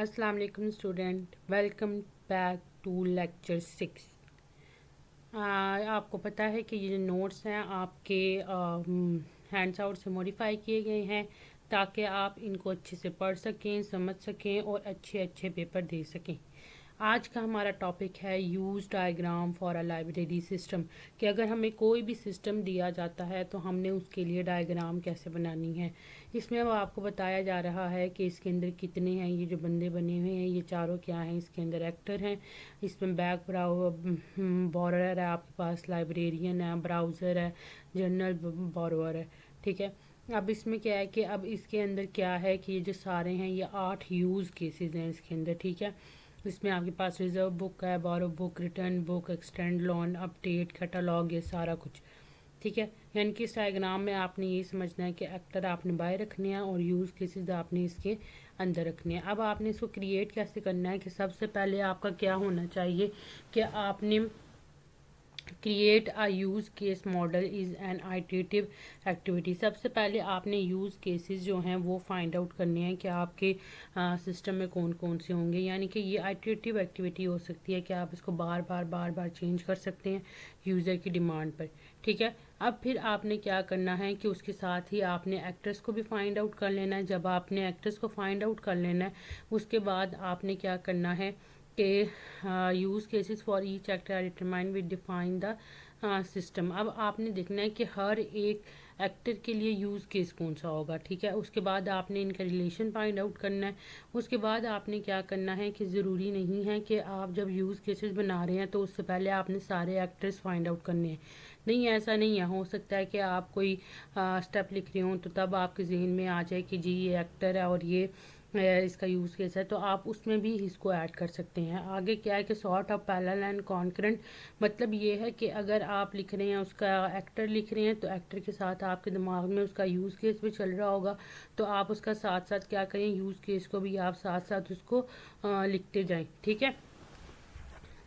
अस्सलाम वालेकुम student, welcome back to lecture 6। आपको पता है कि ये जो नोट्स हैं आपके हैंड्स आउट से मॉडिफाई किए गए हैं ताकि आप इनको अच्छे से पढ़ सकें, समझ सकें और अच्छे अच्छे पेपर दे सकें। आज का हमारा टॉपिक है use diagram for a library system, कि अगर हमें कोई भी सिस्टम दिया जाता है तो हमने उसके लिए डायग्राम कैसे बनानी है। इसमें अब आपको बताया जा रहा है कि इसके अंदर कितने हैं, ये जो बंदे बने हुए हैं ये चारों क्या हैं। इसके अंदर एक्टर हैं, इसमें बैक बॉरर है, आपके पास लाइब्रेरियन है, ब्राउज़र है, जर्नल बॉरोअर है। ठीक है, अब इसमें क्या है कि अब इसके अंदर क्या है कि ये जो सारे हैं ये 8 यूज़ केसेस हैं इसके अंदर। ठीक है, इसमें आपके पास रिजर्व बुक है, borrow book, return book, extend loan, update, catalogue, ये सारा कुछ। ठीक है, यानी कि इस डायग्राम में आपने ये समझना है कि एक्टर आपने बाय रखने हैं और यूज़ केसेस आपने इसके अंदर रखने हैं। अब आपने इसको क्रिएट कैसे करना है कि सबसे पहले आपका क्या होना चाहिए कि आपने create a use case model is an iterative activity. सबसे पहले आपने यूज़ केसेस जो हैं वो फाइंड आउट करने हैं कि आपके सिस्टम में कौन कौन से होंगे। यानी कि ये आइटरेटिव एक्टिविटी हो सकती है कि आप इसको बार बार चेंज कर सकते हैं यूज़र की डिमांड पर। ठीक है, अब फिर आपने क्या करना है कि उसके साथ ही आपने एक्टर्स को भी फाइंड आउट कर लेना है। जब आपने एक्टर्स को फाइंड आउट कर लेना है उसके बाद आपने क्या करना है कि use cases for each actor are determine with define the system. अब आपने देखना है कि हर एक एक्टर के लिए यूज़ केस कौन सा होगा। ठीक है, उसके बाद आपने इनका रिलेशन फाइंड आउट करना है। उसके बाद आपने क्या करना है कि ज़रूरी नहीं है कि आप जब यूज़ केसेस बना रहे हैं तो उससे पहले आपने सारे एक्टर्स फाइंड आउट करने हैं। नहीं, ऐसा नहीं है। हो सकता है कि आप कोई स्टेप लिख रहे हो तो तब आपके जहन में आ जाए कि जी ये एक्टर है और ये इसका यूज़ केस है, तो आप उसमें भी इसको ऐड कर सकते हैं। आगे क्या है कि sort of parallel and concurrent, मतलब ये है कि अगर आप लिख रहे हैं उसका एक्टर लिख रहे हैं तो एक्टर के साथ आपके दिमाग में उसका यूज़ केस भी चल रहा होगा, तो आप उसका साथ साथ क्या करें, यूज़ केस को भी आप साथ साथ उसको लिखते जाएं। ठीक है,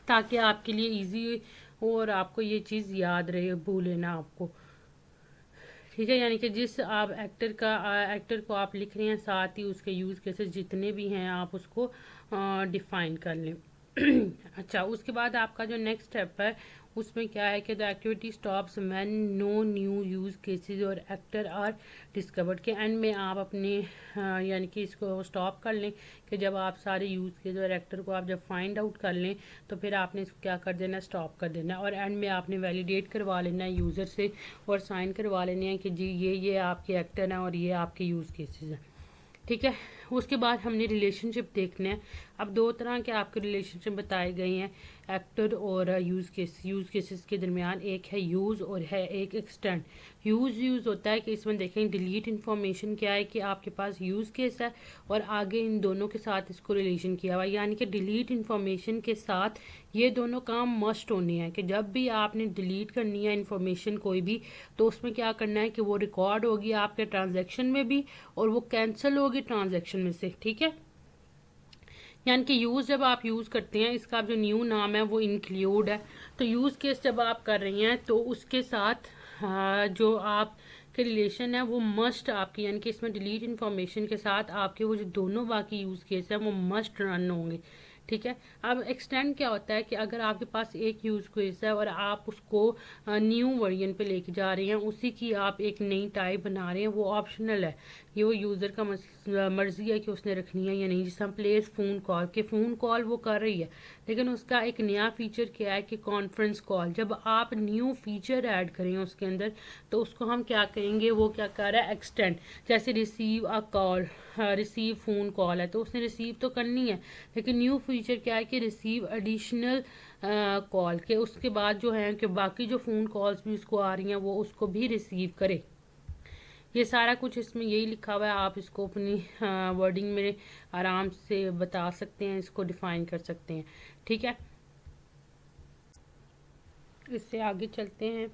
ताकि आपके लिए ईजी हो और आपको ये चीज़ याद रहे, भूले ना आपको। ठीक है, यानी कि जिस आप एक्टर को आप लिख रहे हैं साथ ही उसके यूज़ केसेस जितने भी हैं आप उसको डिफाइन कर लें। अच्छा, उसके बाद आपका जो नेक्स्ट स्टेप है उसमें क्या है कि the activity stops when no new use cases और एक्टर आर डिस्कवर्ड, के एंड में आप अपने यानी कि इसको स्टॉप कर लें कि जब आप सारे यूज़ केस और एक्टर को आप जब फाइंड आउट कर लें तो फिर आपने इसको क्या कर देना, स्टॉप कर देना। और एंड में आपने वैलिडेट करवा लेना है यूज़र से और साइन करवा लेने हैं कि जी ये आपके एक्टर हैं और ये आपके यूज़ केसेस हैं। ठीक है, उसके बाद हमने रिलेशनशिप देखने हैं। अब दो तरह के आपके रिलेशनशिप बताए गए हैं एक्टर और यूज़ केसेस के दरमियान। एक है यूज़ और है एक एक्सटेंड। यूज़ होता है कि इसमें देखें डिलीट इन्फॉर्मेशन क्या है कि आपके पास यूज़ केस है और आगे इन दोनों के साथ इसको रिलेशन किया हुआ है, यानी कि डिलीट इन्फॉर्मेशन के साथ ये दोनों काम मस्ट होने हैं कि जब भी आपने डिलीट करनी है इन्फॉर्मेशन कोई भी तो उसमें क्या करना है कि वो रिकॉर्ड होगी आपके ट्रांजैक्शन में भी और वो कैंसिल होगी ट्रांजैक्शन में से। ठीक है, यानी कि यूज़ जब आप यूज़ करते हैं इसका जो न्यू नाम है वो इंक्लूड है, तो यूज़ केस जब आप कर रही हैं तो उसके साथ जो आप के रिलेशन है वो मस्ट आपकी, यानी कि इसमें डिलीट इन्फॉर्मेशन के साथ आपके वो जो दोनों बाकी यूज़ केस है वो मस्ट रन होंगे। ठीक है, अब एक्सटेंड क्या होता है कि अगर आपके पास एक यूज़ केस है और आप उसको न्यू वर्जन पे लेके जा रहे हैं, उसी की आप एक नई टाइप बना रहे हैं, वो ऑप्शनल है। ये वो यूज़र का मर्जी है कि उसने रखनी है या नहीं। जिस हम प्लेस फ़ोन कॉल के फ़ोन कॉल वो कर रही है, लेकिन उसका एक नया फीचर क्या है कि कॉन्फ्रेंस कॉल। जब आप न्यू फीचर ऐड करें उसके अंदर तो उसको हम क्या कहेंगे, वो क्या कर रहा है, एक्सटेंड। जैसे receive a call, receive phone call है तो उसने रिसीव तो करनी है, लेकिन न्यू फीचर क्या है कि रिसीव एडिशनल कॉल के उसके बाद जो है कि बाकी जो फ़ोन कॉल्स भी उसको आ रही हैं वो उसको भी रिसीव करे। ये सारा कुछ इसमें यही लिखा हुआ है, आप इसको अपनी वर्डिंग में आराम से बता सकते हैं, इसको डिफाइन कर सकते हैं। ठीक है, इससे आगे चलते हैं।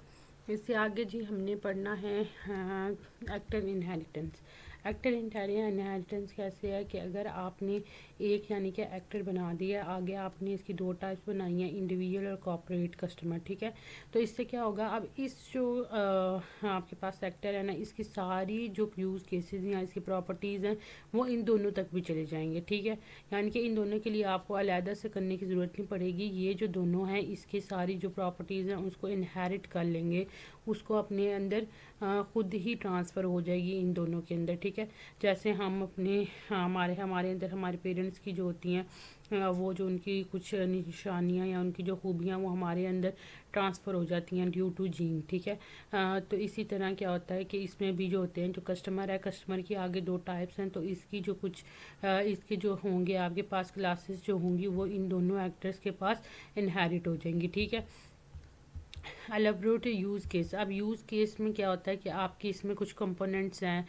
इससे आगे जी हमने पढ़ना है एक्टर इनहेरिटेंस। एक्टर इनहेरिटेंस कैसे है कि अगर आपने एक यानी कि एक्टर बना दिया, आगे आपने इसकी दो टाइप्स बनाई हैं, इंडिविजुअल और कॉर्पोरेट कस्टमर, ठीक है। तो इससे क्या होगा, अब इस जो आपके पास एक्टर है ना, इसकी सारी जो यूज़ केसेस या इसकी प्रॉपर्टीज़ हैं वो इन दोनों तक भी चले जाएंगे, ठीक है। यानी कि इन दोनों के लिए आपको अलहदा से करने की ज़रूरत नहीं पड़ेगी। ये जो दोनों हैं इसकी सारी जो प्रॉपर्टीज़ हैं उसको इनहेरिट कर लेंगे, उसको अपने अंदर ख़ुद ही ट्रांसफ़र हो जाएगी इन दोनों के अंदर, ठीक है। जैसे हम अपने हमारे हमारे अंदर हमारे पेरेंट्स की जो होती हैं वो जो उनकी कुछ निशानियाँ या उनकी जो खूबियाँ वो हमारे अंदर ट्रांसफ़र हो जाती हैं ड्यू टू जीन, ठीक है। तो इसी तरह क्या होता है कि इसमें भी जो होते हैं, जो कस्टमर है, कस्टमर की आगे दो टाइप्स हैं, तो इसकी जो कुछ इसके जो होंगे आपके पास क्लासेस जो होंगी वो इन दोनों एक्टर्स के पास इनहेरिट हो जाएंगी, ठीक है। Elaborate use case. अब यूज़ केस में क्या होता है कि आपके इसमें कुछ कंपोनेंट्स हैं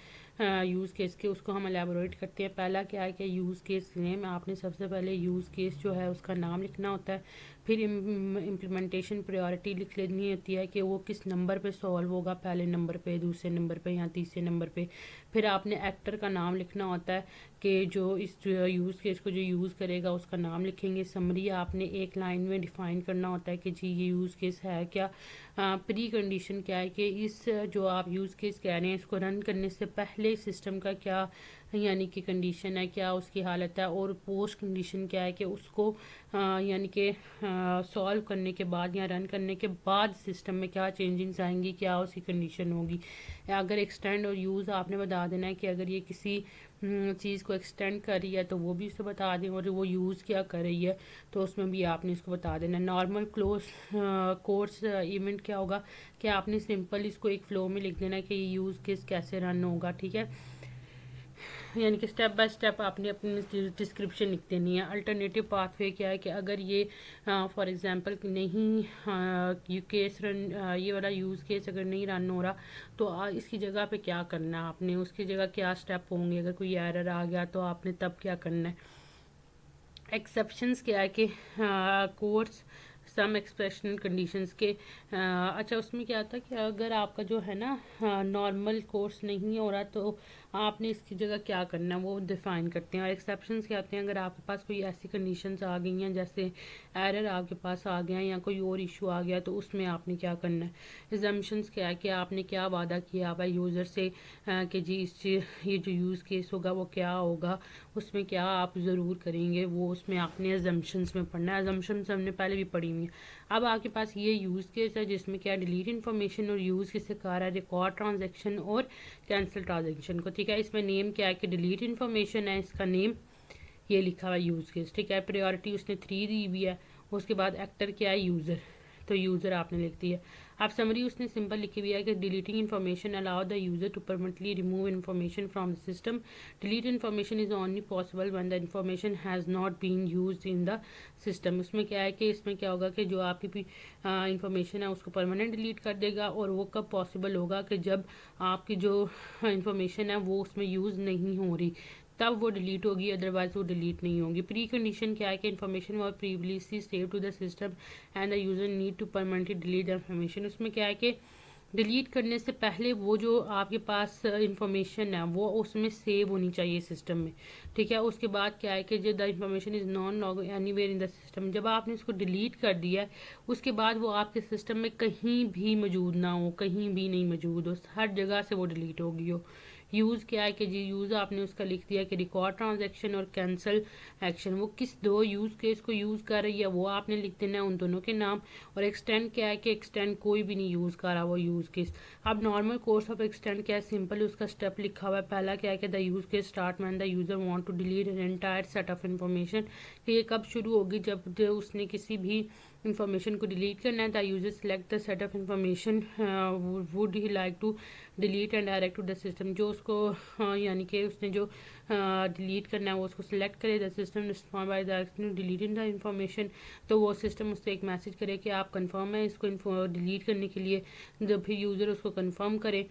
यूज़ केस के, उसको हम एलेबोरेट करते हैं। पहला क्या है कि यूज़ केस नेम, आपने सबसे पहले यूज़ केस जो है उसका नाम लिखना होता है। फिर इम्प्लीमेंटेशन प्रायोरिटी लिख लेनी होती है कि वो किस नंबर पे सॉल्व होगा, पहले नंबर पे, दूसरे नंबर पे या तीसरे नंबर पे। फिर आपने एक्टर का नाम लिखना होता है कि जो इस यूज़ केस को जो यूज़ करेगा उसका नाम लिखेंगे। समरी आपने एक लाइन में डिफ़ाइन करना होता है कि जी ये यूज़ केस है क्या। प्री कंडीशन क्या है कि इस जो आप यूज़ केस कह रहे हैं इसको रन करने से पहले सिस्टम का क्या यानी कि कंडीशन है, क्या उसकी हालत है। और पोस्ट कंडीशन क्या है कि उसको यानी कि सॉल्व करने के बाद या रन करने के बाद सिस्टम में क्या चेंजिंग्स आएंगी, क्या उसकी कंडीशन होगी। अगर एक्सटेंड और यूज़ आपने बता देना है कि अगर ये किसी चीज़ को एक्सटेंड कर रही है तो वो भी उसे बता दें, और वो यूज़ क्या कर रही है तो उसमें भी आपने इसको बता देना। नॉर्मल क्लोज कोर्स इवेंट क्या होगा कि आपने सिंपल इसको एक फ्लो में लिख देना कि ये यूज़ केस कैसे रन होगा, ठीक है। यानी कि स्टेप बाय स्टेप आपने अपनी डिस्क्रिप्शन लिख देनी है। अल्टरनेटिव पाथवे क्या है कि अगर ये फॉर एग्जांपल नहीं यू केस रन ये वाला यूज़ केस अगर नहीं रन हो रहा तो इसकी जगह पे क्या करना है आपने, उसकी जगह क्या स्टेप होंगे। अगर कोई एरर आ गया तो आपने तब क्या करना है। एक्सेप्शंस क्या है कि कोर्स सम एक्सप्रेशनल कंडीशंस के अच्छा उसमें क्या था कि अगर आपका जो है ना नॉर्मल कोर्स नहीं हो रहा तो आपने इसकी जगह क्या करना है वो डिफ़ाइन करते हैं। और एक्सेप्शंस क्या होते हैं, अगर आपके पास कोई ऐसी कंडीशंस आ गई हैं जैसे एरर आपके पास आ गया या कोई और इशू आ गया तो उसमें आपने क्या करना है। एजम्पशंस क्या है कि आपने क्या वादा किया हुआ यूज़र से कि जी ये जो यूज़ केस होगा वो क्या होगा, उसमें क्या आप ज़रूर करेंगे, वो उसमें आपने एजम्पशंस में पढ़ना है। एजम्पशंस हमने पहले भी पढ़ी हुई है। अब आपके पास ये यूज़ केस है जिसमें क्या डिलीट इन्फॉर्मेशन और यूज़ किससे कहा रहा है, रिकॉर्ड ट्रांजेक्शन और कैंसिल ट्रांजेक्शन को, ठीक है। इसमें नेम क्या है कि डिलीट इन्फॉर्मेशन है, इसका नेम ये लिखा हुआ यूज़ केस, ठीक है। प्रायोरिटी उसने 3 दी हुई है। उसके बाद एक्टर क्या है, यूज़र, तो यूज़र आपने लिख दिया। आप समरी उसने सिंपल लिखी हुई है कि deleting information allow the user to permanently remove information from the system. Delete information is only possible when the information has not been used in the system. उसमें क्या है कि इसमें क्या होगा कि जो आपकी इन्फॉर्मेशन है उसको परमानेंट डिलीट कर देगा, और वो कब पॉसिबल होगा कि जब आपकी जो इन्फॉर्मेशन है वो उसमें यूज़ नहीं हो रही तब वो डिलीट होगी, अदरवाइज वो डिलीट नहीं होगी। प्री कंडीशन क्या है कि information was previously save to the system and the user need to permanently delete the information. उसमें क्या है कि डिलीट करने से पहले वो जो आपके पास इंफॉर्मेशन है वो उसमें सेव होनी चाहिए सिस्टम में, ठीक है। उसके बाद क्या है कि जो the information is non log anywhere in the system, जब आपने इसको डिलीट कर दिया है उसके बाद वो आपके सिस्टम में कहीं भी मौजूद ना हो, कहीं भी नहीं मौजूद हो, हर जगह से वो डिलीट होगी हो। यूज़ क्या है कि जी यूज़ आपने उसका लिख दिया कि रिकॉर्ड ट्रांजैक्शन और कैंसिल एक्शन, वो किस दो यूज़ केस को यूज़ कर रही है वो आपने लिख देना है, उन दोनों के नाम। और एक्सटेंड क्या है कि एक्सटेंड कोई भी नहीं यूज़ कर रहा वो यूज़ केस। अब नॉर्मल कोर्स ऑफ एक्सटेंड क्या है, सिंपल उसका स्टेप लिखा हुआ है। पहला क्या है कि the use case start when the user want to delete an entire set of information, कि ये कब शुरू होगी, जब उसने किसी भी इंफॉर्मेशन को डिलीट करना है। The user select the set of information would he like to delete and direct to the system, जो उसको यानी कि उसने जो डिलीट करना है वो उसको सिलेक्ट करे। The system respond by the deleting the information, तो वो सिस्टम उससे एक मैसेज करे कि आप कंफर्म है इसको डिलीट करने के लिए, जब फिर यूज़र उसको कंफर्म करे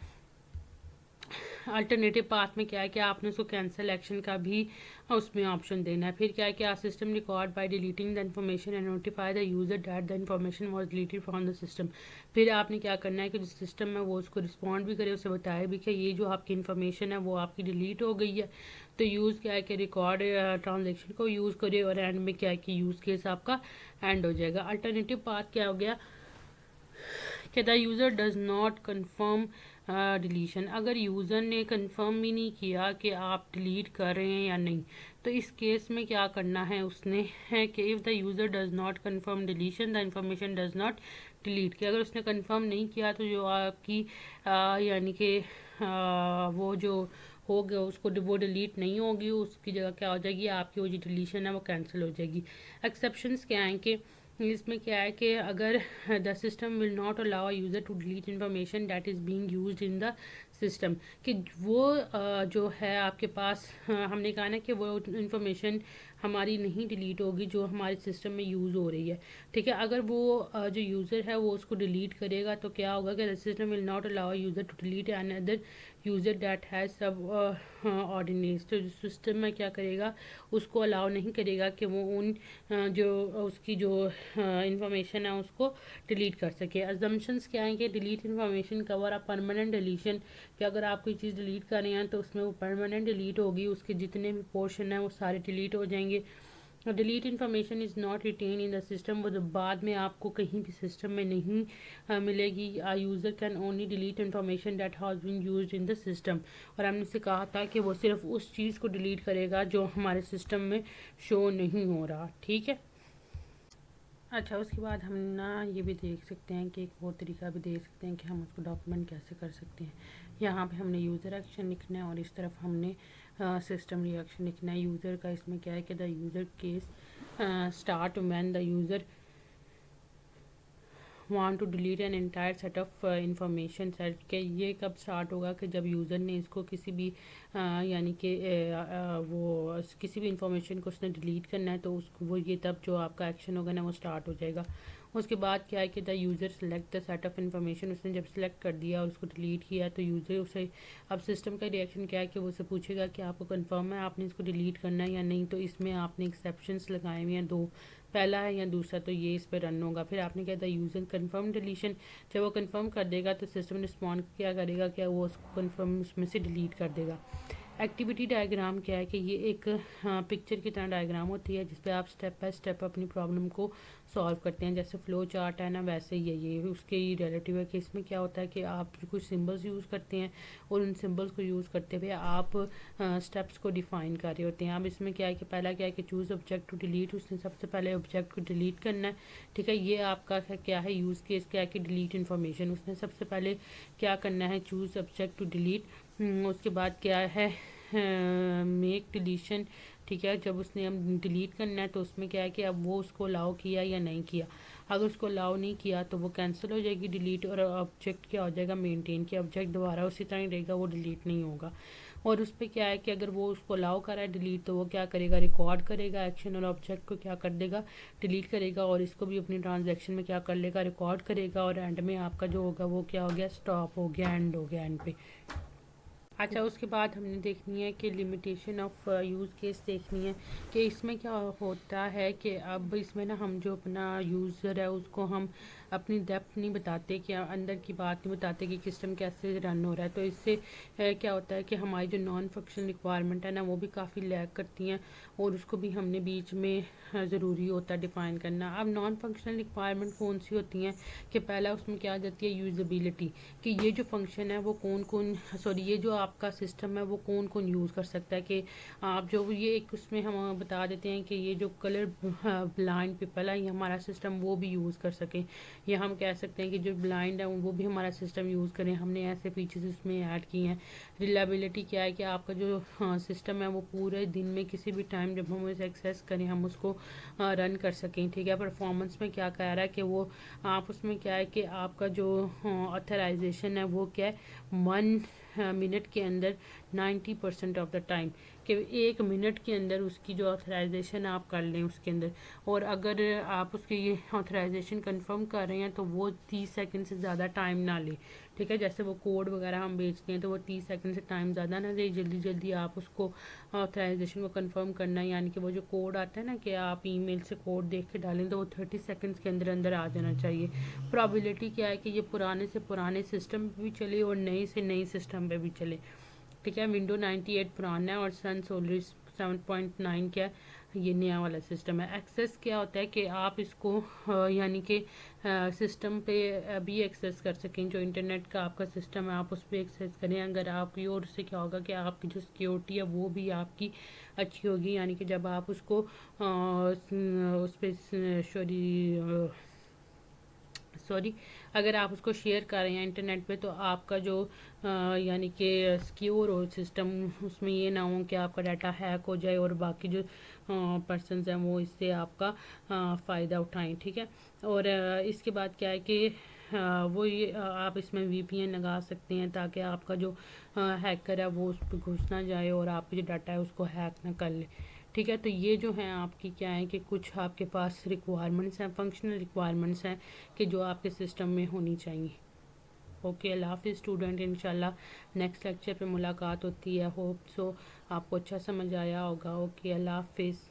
अल्टरनेटिव पाथ में क्या है कि आपने उसको कैंसिल एक्शन का भी उसमें ऑप्शन देना है। फिर क्या है कि uh system record by deleting the information and notify the user that the information was deleted from the system. फिर आपने क्या करना है कि जिस सिस्टम में वो उसको रिस्पॉन्ड भी करे, उसे बताए भी कि ये जो आपकी इन्फॉर्मेशन है वो आपकी डिलीट हो गई है। तो यूज़ क्या है कि रिकॉर्ड ट्रांजेक्शन को यूज़ करे और एंड में क्या है कि यूज़ केस आपका एंड हो जाएगा। अल्टरनेटिव पाथ क्या हो गया कि the user does not confirm deletion. अगर यूज़र ने कंफर्म भी नहीं किया कि आप डिलीट कर रहे हैं या नहीं, तो इस केस में क्या करना है उसने है कि if the user does not confirm deletion the information does not delete. कि अगर उसने कंफर्म नहीं किया तो जो आपकी यानी कि वो जो हो गया उसको वो डिलीट नहीं होगी, उसकी जगह क्या हो जाएगी, आपकी वो जो डिलीशन है वो कैंसिल हो जाएगी। एक्सेप्शंस क्या हैं कि इसमें क्या है कि अगर the system will not allow user to delete information that is being used in the system, कि वो जो है आपके पास हमने कहा ना कि वो इन्फॉर्मेशन हमारी नहीं डिलीट होगी जो हमारे सिस्टम में यूज़ हो रही है। ठीक है, अगर वो जो यूज़र है वो उसको डिलीट करेगा तो क्या होगा कि the system will not allow user to delete an other user that has subordinates. तो सिस्टम में क्या करेगा, उसको अलाउ नहीं करेगा कि वो उन जो उसकी जो इंफॉर्मेशन है उसको डिलीट कर सके। अजम्पशंस क्या है कि delete information cover a permanent deletion, कि अगर आप कोई चीज़ डिलीट कर रहे हैं तो उसमें वो परमानेंट डिलीट होगी, उसके जितने भी पोर्शन हैं वो सारे डिलीट हो जाएंगे। Delete information is not retain in the system, वो बाद में आपको कहीं भी सिस्टम में नहीं मिलेगी। Uh user can only delete information that has been used in the system. और हमने से कहा था कि वो सिर्फ उस चीज़ को डिलीट करेगा जो हमारे सिस्टम में शो नहीं हो रहा। ठीक है, अच्छा उसके बाद हम ना ये भी देख सकते हैं कि एक और तरीका भी देख सकते हैं कि हम उसको डॉक्यूमेंट कैसे कर सकते हैं। यहाँ पे हमने यूज़र एक्शन लिखना है और इस तरफ हमने सिस्टम रिएक्शन लिखना है। यूज़र का इसमें क्या है कि the user case start when the user want to delete an entire set of information set. के ये कब स्टार्ट होगा कि जब यूज़र ने इसको किसी भी यानी कि वो किसी भी इंफॉर्मेशन को उसने डिलीट करना है तो उसको वो ये तब जो आपका एक्शन होगा ना वो स्टार्ट हो जाएगा। उसके बाद क्या है कि the user select the set of information, उसने जब सेलेक्ट कर दिया और उसको डिलीट किया तो यूज़र उसे अब सिस्टम का रिएक्शन क्या है कि वो उसे पूछेगा कि आपको कंफर्म है आपने इसको डिलीट करना है या नहीं। तो इसमें आपने एक्सेप्शंस लगाए हुए हैं दो, पहला है या दूसरा, तो ये इस पर रन होगा। फिर आपने क्या था यूज़र कंफर्म डिलीशन, जब वो कंफर्म कर देगा तो सिस्टम रिस्पॉन्ड क्या करेगा, क्या वो उसको कंफर्म उसमें से डिलीट कर देगा। एक्टिविटी डायग्राम क्या है कि ये एक पिक्चर की तरह डायग्राम होती है जिसपे आप स्टेप बाय स्टेप अपनी प्रॉब्लम को सॉल्व करते हैं। जैसे फ्लो चार्ट है ना, वैसे ही है ये उसके ही रिलेटिव है कि इसमें क्या होता है कि आप कुछ सिंबल्स यूज़ करते हैं और उन सिंबल्स को यूज़ करते हुए आप स्टेप्स को डिफाइन कर रहे होते हैं। अब इसमें क्या है कि पहला क्या है कि चूज़ ऑब्जेक्ट टू डिलीट, उसने सबसे पहले ऑब्जेक्ट को डिलीट करना है। ठीक है, ये आपका क्या है यूज़ केस क्या है कि डिलीट इन्फॉर्मेशन, उसने सबसे पहले क्या करना है चूज़ ऑब्जेक्ट टू डिलीट। उसके बाद क्या है मेक डिलीशन। ठीक है, जब उसने अब डिलीट करना है तो उसमें क्या है कि अब वो उसको अलाउ किया या नहीं किया। अगर उसको अलाउ नहीं किया तो वो कैंसिल हो जाएगी डिलीट, और ऑब्जेक्ट क्या हो जाएगा मेंटेन, कि ऑब्जेक्ट दोबारा उसी तरह ही रहेगा, वो डिलीट नहीं होगा। और उस पर क्या है कि अगर वो उसको अलाउ करा है डिलीट तो वो क्या करेगा, रिकॉर्ड करेगा एक्शन और ऑब्जेक्ट को क्या कर देगा, डिलीट करेगा, और इसको भी अपनी ट्रांजैक्शन में क्या कर लेगा, रिकॉर्ड करेगा, और एंड में आपका जो होगा वो क्या हो गया, स्टॉप हो गया, एंड हो गया एंड पे। अच्छा उसके बाद हमने देखनी है कि लिमिटेशन ऑफ यूज़ केस देखनी है कि इसमें क्या होता है कि अब इसमें ना हम जो अपना यूज़र है उसको हम अपनी डेप्थ नहीं बताते, कि अंदर की बात नहीं बताते कि सिस्टम कैसे रन हो रहा है। तो इससे क्या होता है कि हमारी जो नॉन फंक्शनल रिक्वायरमेंट है ना वो भी काफ़ी लैग करती हैं, और उसको भी हमने बीच में ज़रूरी होता है डिफ़ाइन करना। अब नॉन फंक्शनल रिक्वायरमेंट कौन सी होती हैं कि पहला उसमें क्या आ जाती है यूज़बिलिटी, कि ये जो फंक्शन है वो कौन कौन सॉरी ये जो आपका सिस्टम है वो कौन कौन यूज़ कर सकता है। कि आप जो ये एक उसमें हम बता देते हैं कि ये जो कलर ब्लाइंड पीपल है ये हमारा सिस्टम वो भी यूज़ कर सकें, या हम कह सकते हैं कि जो ब्लाइंड है वो भी हमारा सिस्टम यूज़ करें। हमने ऐसे फीचर्स इसमें ऐड किए हैं। रिलायबिलिटी क्या है कि आपका जो सिस्टम है वो पूरे दिन में किसी भी टाइम जब हम उसे एक्सेस करें हम उसको रन कर सकें। ठीक है, परफॉर्मेंस में क्या कह रहा है कि वो आप उसमें क्या है कि आपका जो ऑथराइजेशन है वो क्या है 1 मिनट के अंदर 90% ऑफ द टाइम, कि 1 मिनट के अंदर उसकी जो ऑथराइजेशन आप कर लें उसके अंदर। और अगर आप उसकी ये ऑथराइजेशन कंफर्म कर रहे हैं तो वो 30 सेकंड से ज़्यादा टाइम ना ले। ठीक है। जैसे वो कोड वगैरह हम भेजते हैं तो वो 30 सेकंड से टाइम ज़्यादा ना दे, जल्दी जल्दी आप उसको ऑथराइजेशन को कंफर्म करना है, यानी कि वो जो कोड आता है ना कि आप ईमेल से कोड देख के डालें तो वो 30 सेकंड्स के अंदर अंदर आ जाना चाहिए। प्रोबेबिलिटी क्या है कि ये पुराने से पुराने सिस्टम पे भी चले और नए से नए सिस्टम पे भी चले, ठीक है। विंडो 98 पुराना है और सन सोलरिस 7.9 क्या है, ये नया वाला सिस्टम है। एक्सेस क्या होता है कि आप इसको यानी कि सिस्टम पे भी एक्सेस कर सकें, जो इंटरनेट का आपका सिस्टम है आप उस पर एक्सेस करें अगर आपकी, और उससे क्या होगा कि आपकी जो सिक्योरिटी है वो भी आपकी अच्छी होगी, यानी कि जब आप उसको उस पर सॉरी अगर आप उसको शेयर कर रहे हैं इंटरनेट पे तो आपका जो यानी कि सिक्योर हो सिस्टम, उसमें ये ना हो कि आपका डाटा हैक हो जाए और बाकी जो पर्सनस हैं वो इससे आपका फ़ायदा उठाएं, ठीक है। और इसके बाद क्या है कि वो ये आप इसमें वीपीएन लगा सकते हैं ताकि आपका जो हैकर है वो उस पर घुस ना जाए और आपका जो डाटा है उसको हैक ना कर ले, ठीक है। तो ये जो है आपकी क्या है कि कुछ आपके पास रिक्वायरमेंट्स हैं, फंक्शनल रिक्वायरमेंट्स हैं कि जो आपके सिस्टम में होनी चाहिए। ओके, अल्लाह हाफिज़ स्टूडेंट, इंशाल्लाह नेक्स्ट लेक्चर पे मुलाकात होती है। होप सो आपको अच्छा समझ आया होगा। ओके, अल्लाह हाफिज़।